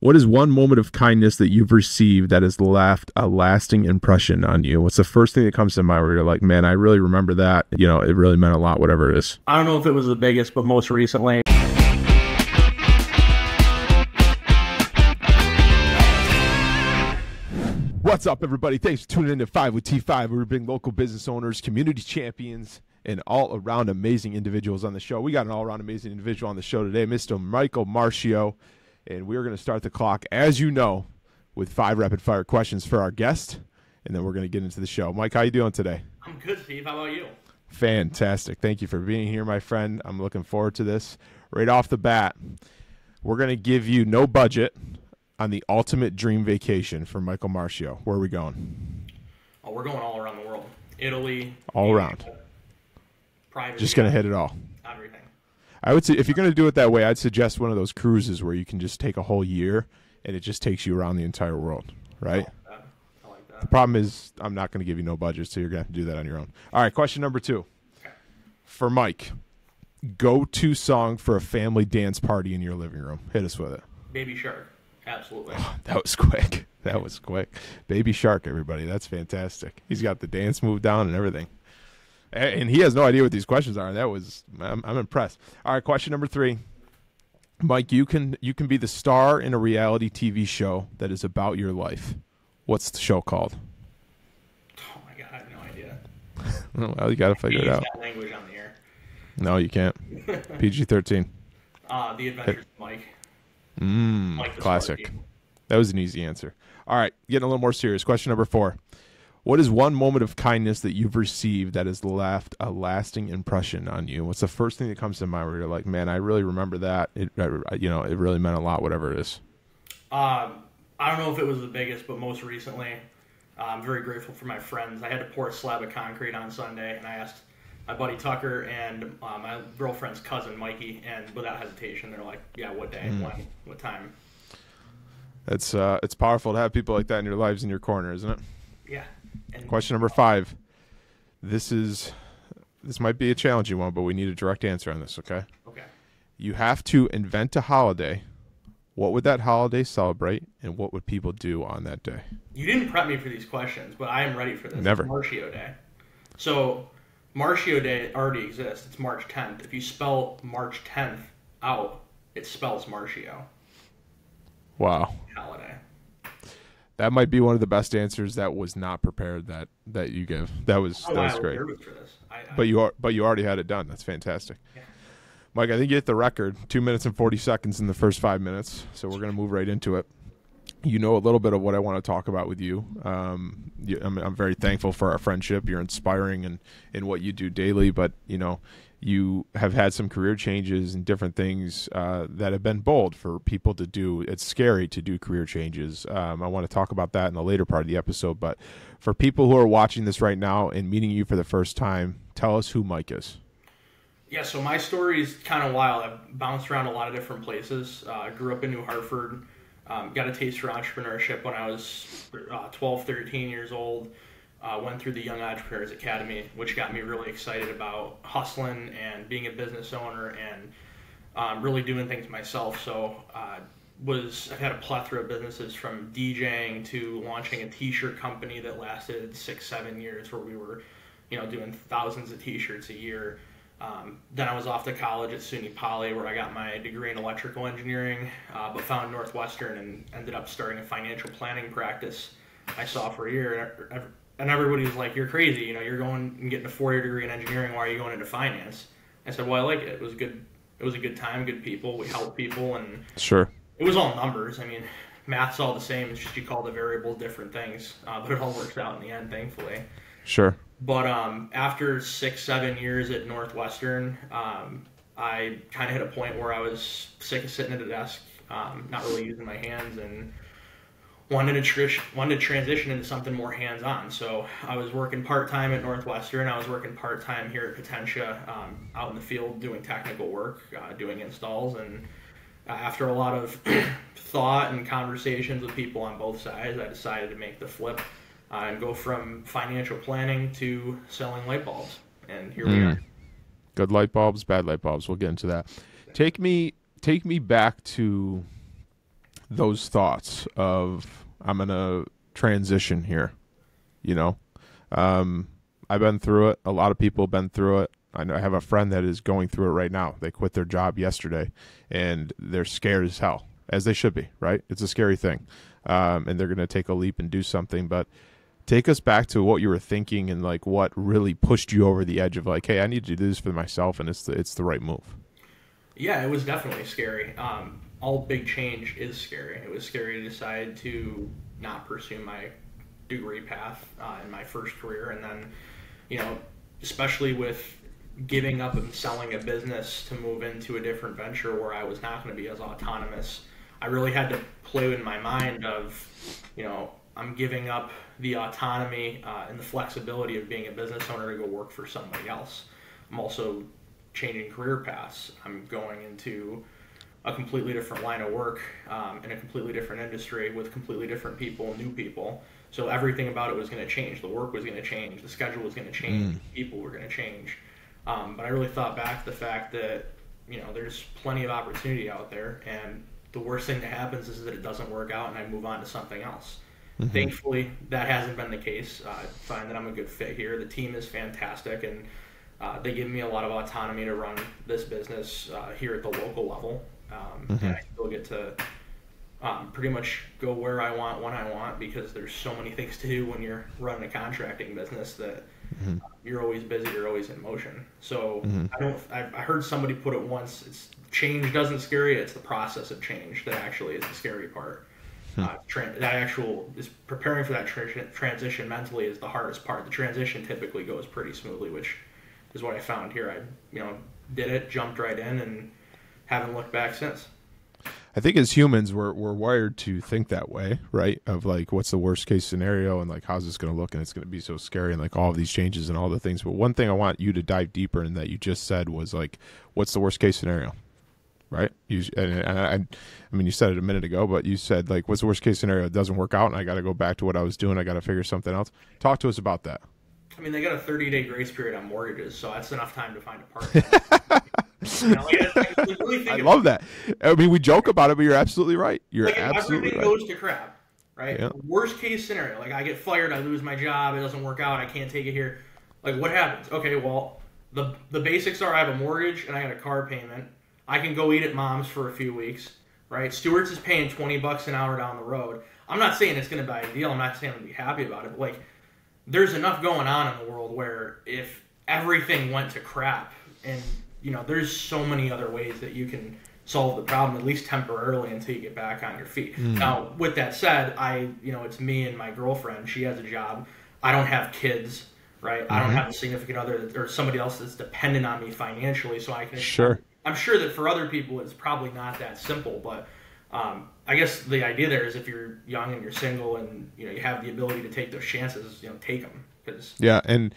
What is one moment of kindness that you've received that has left a lasting impression on you? What's the first thing that comes to mind where you're like, man, I really remember that. You know, it really meant a lot, whatever it is. I don't know if it was the biggest, but most recently. What's up, everybody? Thanks for tuning in to 5 with T5. We bring local business owners, community champions, and all-around amazing individuals on the show. We got an all-around amazing individual on the show today, Mr. Michael Marchio. And we're going to start the clock, as you know, with 5 rapid-fire questions for our guest, and then we're going to get into the show. Mike, how you doing today? I'm good, Steve. How about you? Fantastic. Thank you for being here, my friend. I'm looking forward to this. Right off the bat, we're going to give you no budget on the ultimate dream vacation for Michael Marchio. Where are we going? Oh, we're going all around the world. Italy. All around. Private. Just going to hit it all. Everything. I would say if you're going to do it that way, I'd suggest one of those cruises where you can just take a whole year and it just takes you around the entire world, right? I like that. The problem is I'm not going to give you no budget, so you're going to have to do that on your own. All right, question number 2. Okay. For Mike, go-to song for a family dance party in your living room. Hit us with it. Baby Shark. Absolutely. Oh, that was quick. That was quick. Baby Shark, everybody. That's fantastic. He's got the dance move down and everything. And he has no idea what these questions are. I'm impressed. All right, question number 3. Mike, you can be the star in a reality TV show that is about your life. What's the show called? Oh my God, I have no idea. Well, you got to figure it out. That language on the air. No, you can't. PG-13. The Adventures of Mike. Mike the Classic. Sparky. That was an easy answer. All right, getting a little more serious. Question number 4. What is one moment of kindness that you've received that has left a lasting impression on you? What's the first thing that comes to mind where you're like, man, I really remember that. It really meant a lot, whatever it is. I don't know if it was the biggest, but most recently, I'm very grateful for my friends. I had to pour a slab of concrete on Sunday, and I asked my buddy Tucker and my girlfriend's cousin Mikey, and without hesitation, they're like, "Yeah, what day, when, what time?" It's powerful to have people like that in your lives, in your corner, isn't it? Yeah. And Question number 5. This might be a challenging one, but we need a direct answer on this, okay? Okay. You have to invent a holiday. What would that holiday celebrate, and what would people do on that day? You didn't prep me for these questions, but I am ready for this. Never. It's Marchio Day. So Marchio Day already exists. It's March 10th. If you spell March 10th out, it spells Marchio. Wow. Holiday. That might be one of the best answers that was not prepared that you give. That was great. Nervous for this. But you already had it done. That's fantastic. Yeah. Mike, I think you hit the record. 2 minutes and 40 seconds in the first 5 minutes. So we're going to move right into it. You know a little bit of what I want to talk about with you. I'm very thankful for our friendship. You're inspiring in what you do daily, but you have had some career changes and different things that have been bold for people to do. It's scary to do career changes. I want to talk about that in the later part of the episode, but for people who are watching this right now and meeting you for the first time, tell us who Mike is. Yeah, so my story is kind of wild. I've bounced around a lot of different places. I grew up in New Hartford. Got a taste for entrepreneurship when I was 12, 13 years old. Went through the Young Entrepreneurs Academy, which got me really excited about hustling and being a business owner and really doing things myself. So I've had a plethora of businesses, from DJing to launching a t-shirt company that lasted 6-7 years, where we were doing thousands of t-shirts a year. Then I was off to college at SUNY Poly, where I got my degree in electrical engineering, but found Northwestern and ended up starting a financial planning practice I saw for a year. And everybody was like, "You're crazy, you're going and getting a 4-year degree in engineering. Why are you going into finance?" I said, "Well, I like it. It was good. It was a good time, good people. We helped people, and Sure. It was all numbers. I mean, math's all the same. It's just you call the variables different things, but it all works out in the end, thankfully." Sure. But after 6-7 years at Northwestern, I kind of hit a point where I was sick of sitting at a desk, not really using my hands, and wanted to transition into something more hands-on. So I was working part-time at Northwestern. I was working part-time here at Potentia, out in the field doing technical work, doing installs. And after a lot of thought and conversations with people on both sides, I decided to make the flip and go from financial planning to selling light bulbs. And here we are. Good light bulbs, bad light bulbs. We'll get into that. Take me back to those thoughts of I'm gonna transition here. You know, I've been through it. A lot of people have been through it. I know I have a friend that is going through it right now. They quit their job yesterday, and they're scared as hell, as they should be, right? It's a scary thing, and they're going to take a leap and do something. But take us back to what you were thinking and like what really pushed you over the edge of like, hey, I need to do this for myself, and it's the right move. Yeah, it was definitely scary. All big change is scary. It was scary to decide to not pursue my degree path in my first career, and then, especially with giving up and selling a business to move into a different venture where I was not going to be as autonomous. I really had to play in my mind of, I'm giving up the autonomy and the flexibility of being a business owner to go work for somebody else. I'm also changing career paths. I'm going into a completely different line of work in a completely different industry with completely different people, new people. So everything about it was going to change. The work was going to change. The schedule was going to change. People were going to change. But I really thought back to the fact that, there's plenty of opportunity out there, and the worst thing that happens is that it doesn't work out and I move on to something else. Mm-hmm. Thankfully, that hasn't been the case. I find that I'm a good fit here. The team is fantastic, and they give me a lot of autonomy to run this business here at the local level. And I still get to pretty much go where I want, when I want, because there's so many things to do when you're running a contracting business that you're always busy, you're always in motion. So I heard somebody put it once, it's change doesn't scare you, it's the process of change that actually is the scary part. Is preparing for that transition mentally is the hardest part. The transition typically goes pretty smoothly, which is what I found here. I did it, jumped right in, and haven't looked back since. I think as humans, we're wired to think that way, right? Of like, what's the worst case scenario, and like, how's this going to look, and it's going to be so scary, and like all of these changes and all the things. But one thing I want you to dive deeper in that you just said was like, what's the worst case scenario, right? You said it a minute ago, but you said like, what's the worst case scenario? It doesn't work out, and I got to go back to what I was doing. I got to figure something else. Talk to us about that. They got a 30-day grace period on mortgages, so that's enough time to find a partner. I love that. We joke about it, but you're absolutely right. You're absolutely everything right. goes to crap, right? Yeah. Worst case scenario, like I get fired, I lose my job, it doesn't work out, I can't take it here. Like what happens? Okay, well, the basics are I have a mortgage and I got a car payment. I can go eat at mom's for a few weeks, right? Stewart's is paying $20 an hour down the road. I'm not saying it's going to be ideal. I'm not saying I'm going to be happy about it, but like there's enough going on in the world where if everything went to crap, and there's so many other ways that you can solve the problem, at least temporarily, until you get back on your feet. Now, with that said, it's me and my girlfriend. She has a job. I don't have kids, right? I don't have a significant other or somebody else that's dependent on me financially, so I can. Sure. I'm sure that for other people, it's probably not that simple, but I guess the idea there is if you're young and you're single and you have the ability to take those chances, take them. Yeah, and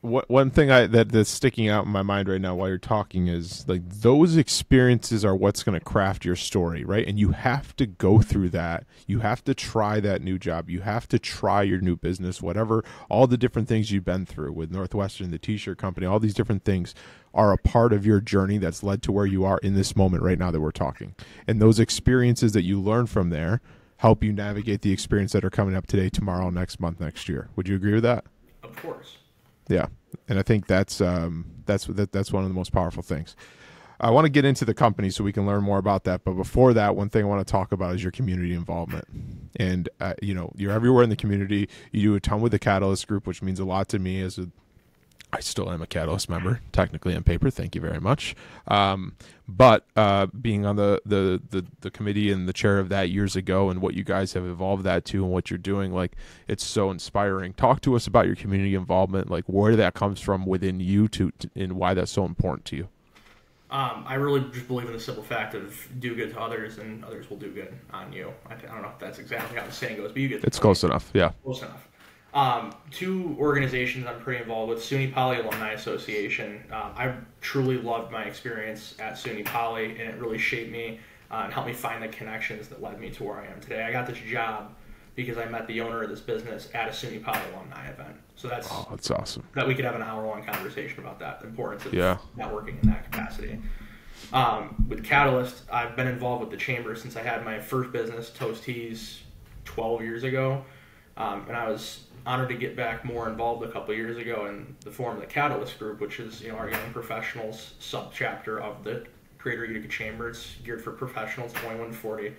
one thing that's sticking out in my mind right now while you're talking is like those experiences are what's going to craft your story, right? And you have to go through that. You have to try that new job. You have to try your new business, whatever, all the different things you've been through with Northwestern, the t-shirt company, all these different things are a part of your journey that's led to where you are in this moment right now that we're talking. And those experiences that you learn from there help you navigate the experience that are coming up today, tomorrow, next month, next year. Would you agree with that? Of course. Yeah, and I think that's one of the most powerful things. I want to get into the company so we can learn more about that. But before that, one thing I want to talk about is your community involvement. And you're everywhere in the community. You do a ton with the Catalyst Group, which means a lot to me I still am a Catalyst member, technically on paper. Thank you very much. But being on the committee and the chair of that years ago, and what you guys have evolved that to, and what you're doing, like it's so inspiring. Talk to us about your community involvement, like where that comes from within you and why that's so important to you. I really just believe in the simple fact of do good to others, and others will do good on you. I don't know if that's exactly how the saying goes, but you get it's close enough. Yeah, close enough. Two organizations I'm pretty involved with, SUNY Poly Alumni Association. I truly loved my experience at SUNY Poly, and it really shaped me and helped me find the connections that led me to where I am today. I got this job because I met the owner of this business at a SUNY Poly alumni event. So that's awesome. That we could have an hour-long conversation about that, the importance of networking in that capacity. With Catalyst, I've been involved with the chamber since I had my first business, Toast Teas, 12 years ago. And I was honored to get back more involved a couple years ago in the form of the Catalyst Group, which is our young professionals sub-chapter of the Greater Utica Chamber. It's geared for professionals 21 to 40.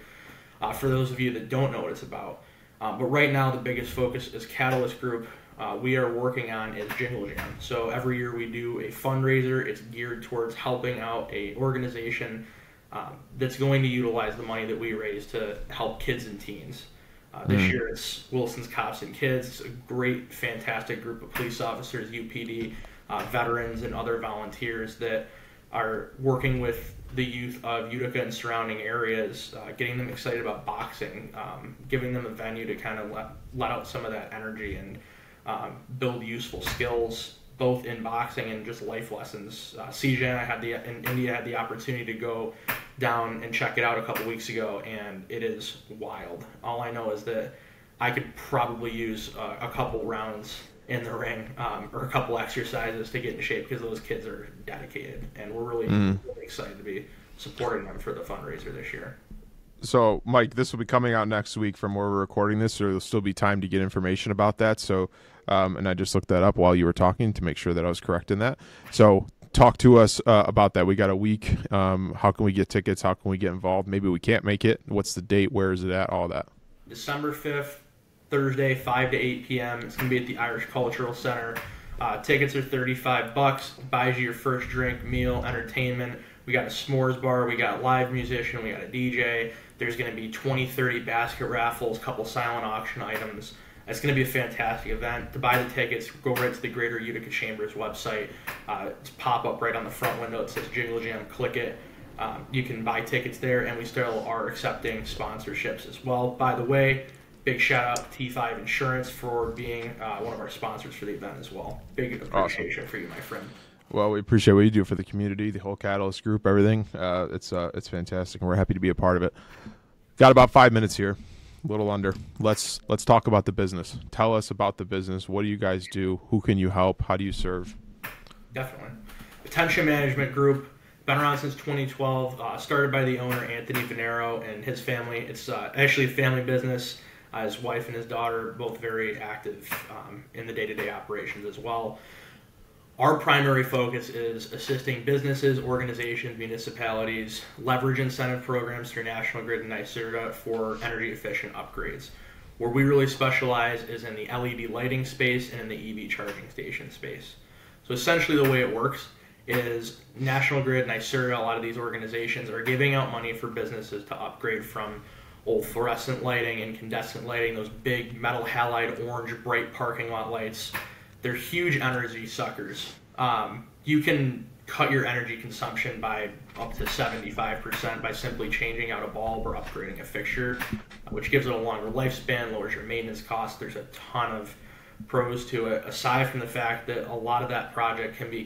For those of you that don't know what it's about. But right now, the biggest focus is Catalyst Group. We are working on is Jingle Jam. So every year we do a fundraiser. It's geared towards helping out a organization that's going to utilize the money that we raise to help kids and teens. This year it's Wilson's Cops and Kids. It's a great, fantastic group of police officers, UPD, veterans, and other volunteers that are working with the youth of Utica and surrounding areas, getting them excited about boxing, giving them a venue to kind of let out some of that energy and build useful skills, both in boxing and just life lessons. CJ and I in India had the opportunity to go down and check it out a couple weeks ago, and it is wild. All I know is that I could probably use a couple rounds in the ring or a couple exercises to get in shape because those kids are dedicated, and we're really excited to be supporting them for the fundraiser this year. So, Mike, this will be coming out next week from where we're recording this, so there'll still be time to get information about that. So, and I just looked that up while you were talking to make sure that I was correct in that. So, talk to us about that. We got a week. How can we get tickets? How can we get involved? Maybe we can't make it. What's the date? Where is it at? All that. December 5th, Thursday, 5 to 8 p.m. It's going to be at the Irish Cultural Center. Tickets are $35. Buys you your first drink, meal, entertainment. We got a s'mores bar. We got a live musician. We got a DJ. There's going to be 20, 30 basket raffles, a couple silent auction items. It's going to be a fantastic event. To buy the tickets, go right to the Greater Utica Chamber's website. It's pop up right on the front window. It says Jingle Jam. Click it. You can buy tickets there, and we still are accepting sponsorships as well. By the way, big shout out to T5 Insurance for being one of our sponsors for the event as well. Big appreciation for you, my friend. Well, we appreciate what you do for the community, the whole Catalyst group, everything. It's fantastic, and we're happy to be a part of it. Got about 5 minutes here, a little under. Let's talk about the business. Tell us about the business. What do you guys do? Who can you help? How do you serve? Definitely. Attention Management Group, been around since 2012. Started by the owner, Anthony Venero, and his family. It's actually a family business. His wife and his daughter, both very active in the day-to-day operations as well. Our primary focus is assisting businesses, organizations, municipalities, leverage incentive programs through National Grid and NYSERDA for energy-efficient upgrades. Where we really specialize is in the LED lighting space and in the EV charging station space. So essentially the way it works is National Grid, NYSERDA, a lot of these organizations are giving out money for businesses to upgrade from old fluorescent lighting, incandescent lighting, those big metal halide orange bright parking lot lights. They're huge energy suckers. You can cut your energy consumption by up to 75% by simply changing out a bulb or upgrading a fixture, which gives it a longer lifespan, lowers your maintenance costs. There's a ton of pros to it, aside from the fact that a lot of that project can be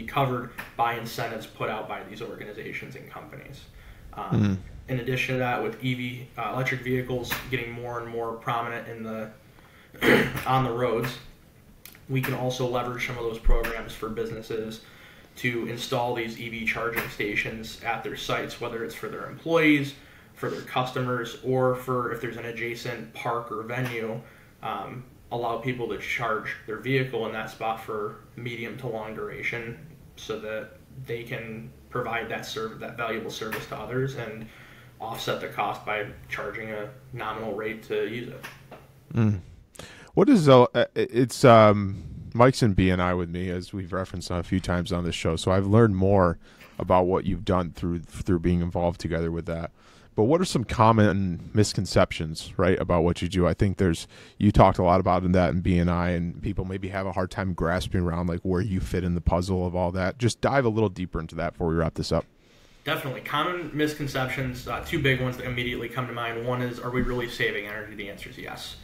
covered by incentives put out by these organizations and companies. In addition to that, with EV electric vehicles getting more and more prominent in the on the roads, we can also leverage some of those programs for businesses to install these EV charging stations at their sites, whether it's for their employees, for their customers, or for if there's an adjacent park or venue, allow people to charge their vehicle in that spot for medium to long duration so that they can provide that valuable service to others and offset the cost by charging a nominal rate to use it. What is it's Mike's in BNI with me, as we've referenced a few times on this show, so I've learned more about what you've done through being involved together with that. But what are some common misconceptions, right, about what you do? I think you talked a lot about that in BNI, and people maybe have a hard time grasping around like where you fit in the puzzle of all that. Just dive a little deeper into that before we wrap this up. Definitely. Common misconceptions, two big ones that immediately come to mind. One is, are we really saving energy? The answer is yes.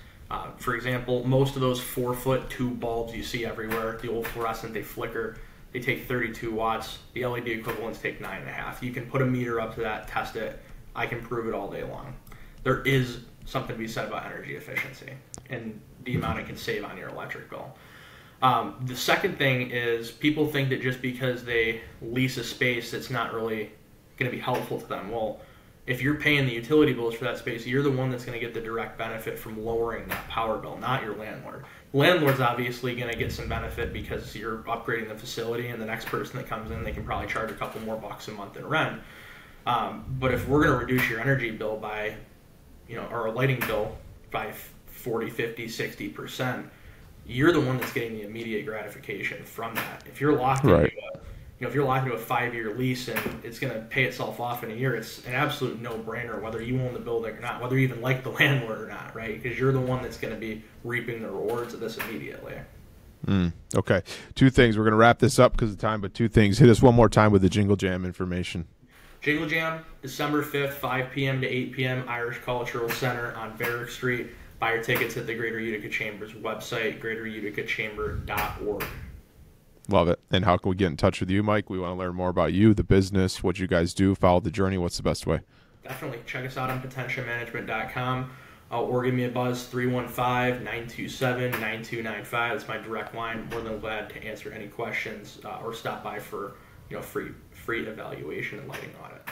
For example, most of those 4-foot tube bulbs you see everywhere, the old fluorescent, they flicker. They take 32 watts. The LED equivalents take 9.5. You can put a meter up to that, test it. I can prove it all day long. There is something to be said about energy efficiency and the amount it can save on your electric bill. The second thing is people think that just because they lease a space, it's not really going to be helpful to them. Well, if you're paying the utility bills for that space, you're the one that's going to get the direct benefit from lowering that power bill, not your landlord. The landlord's obviously going to get some benefit because you're upgrading the facility, and the next person that comes in, they can probably charge a couple more bucks a month in rent. But if we're going to reduce your energy bill by, or a lighting bill by 40, 50, 60%, you're the one that's getting the immediate gratification from that. If you're locked into if you're locked into a 5-year lease and it's going to pay itself off in a year, it's an absolute no-brainer whether you own the building or not, whether you even like the landlord or not, right? Because you're the one that's going to be reaping the rewards of this immediately. Okay. 2 things. We're going to wrap this up because of time, but 2 things. Hit us one more time with the Jingle Jam information. Jingle Jam, December 5th, 5 p.m. to 8 p.m., Irish Cultural Center on Varick Street. Buy your tickets at the Greater Utica Chamber's website, greateruticachamber.org. Love it. And how can we get in touch with you, Mike? We want to learn more about you, the business, what you guys do, follow the journey. What's the best way? Definitely. Check us out on potentialmanagement.com or give me a buzz, 315-927-9295. That's my direct line. More than glad to answer any questions or stop by for free evaluation and lighting audit.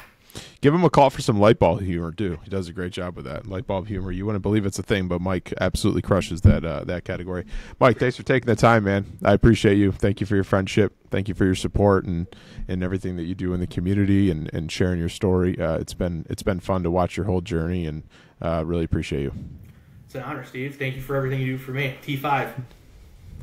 Give him a call for some light bulb humor, too. He does a great job with that. Light bulb humor. You wouldn't believe it's a thing, but Mike absolutely crushes that category. Mike, thanks for taking the time, man. I appreciate you. Thank you for your friendship. Thank you for your support and everything that you do in the community and sharing your story. It's been fun to watch your whole journey, and really appreciate you. It's an honor, Steve. Thank you for everything you do for me. T5.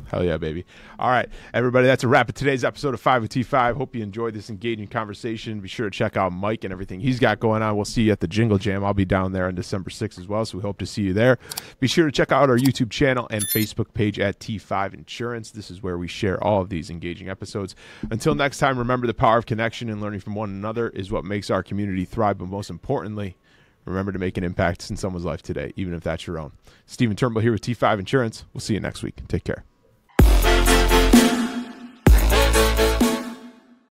Hell yeah, baby. All right, everybody, that's a wrap of today's episode of 5 with T5. Hope you enjoyed this engaging conversation. Be sure to check out Mike and everything he's got going on. We'll see you at the Jingle Jam. I'll be down there on December 6th as well, so we hope to see you there. Be sure to check out our YouTube channel and Facebook page at T5 Insurance. This is where we share all of these engaging episodes. Until next time, remember the power of connection and learning from one another is what makes our community thrive, but most importantly, remember to make an impact in someone's life today, even if that's your own. Stephen Turnbull here with T5 Insurance. We'll see you next week. Take care.